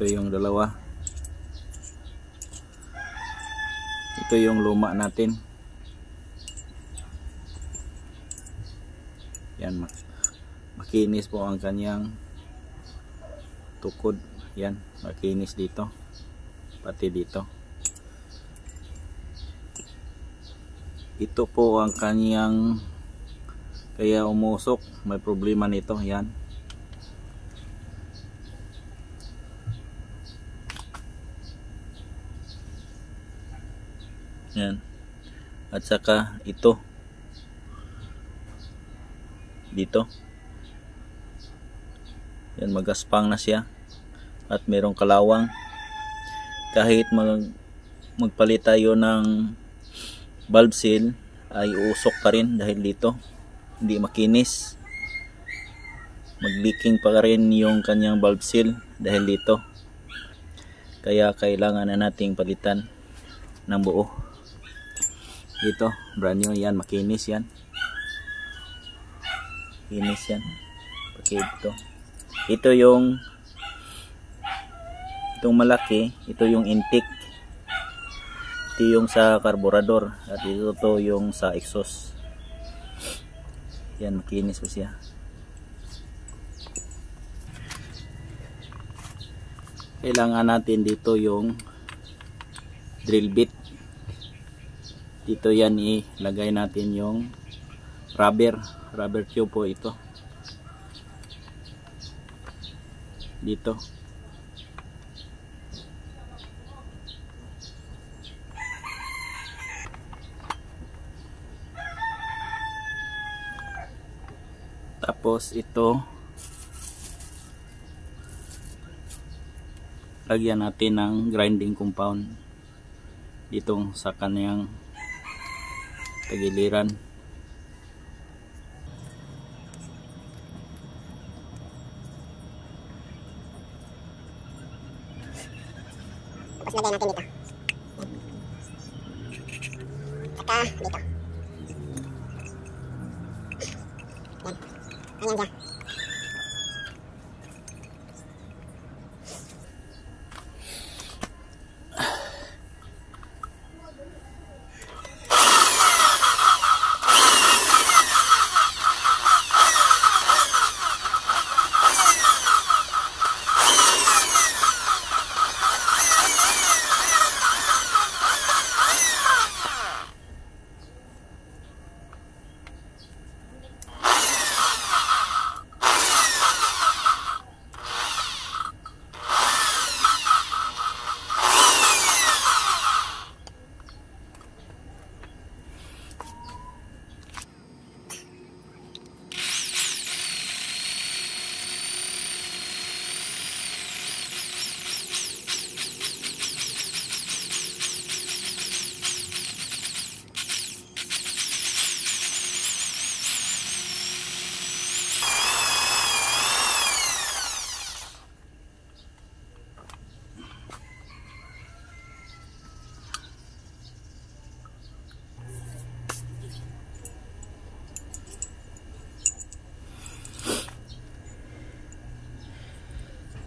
Ito yung dalawa. Ito yung luma natin. Yan, makinis po ang kanyang tukod. Yan, makinis dito, pati dito. Ito po ang kanyang, kaya umusok, may problema nito. Yan, yan. At saka ito dito, yan, magaspang na siya at merong kalawang. Kahit magpalit tayo ng valve seal ay uusok pa rin dahil dito hindi makinis, mag-leaking pa rin yung kanyang valve seal dahil dito. Kaya kailangan na nating palitan ng buo. Dito, brand new yan, makinis yan. Kinis yan. Okay, ito yung itong malaki, ito yung intake. Ito yung sa carburetor at ito to yung sa exhaust. Yan, makinis pa siya. Kailangan natin dito yung drill bit. Dito yan ilagay natin yung rubber tube po ito. Dito. Tapos ito lagyan natin ng grinding compound ditong sa kanyang tagiliran. Tapos lagyan natin dito. Saka dito. Yan. Ayan siya.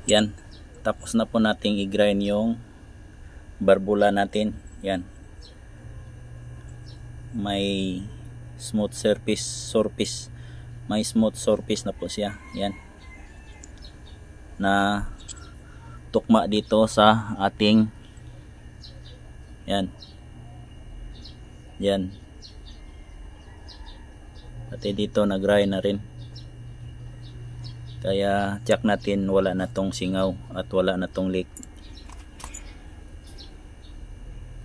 Yan, tapos na po nating i-grind yung barbula natin. Yan, may smooth surface, may smooth surface na po siya. Yan, na tukma dito sa ating yan, yan, pati dito nag-grind na rin. Kaya check natin wala na tong singaw at wala na tong leak.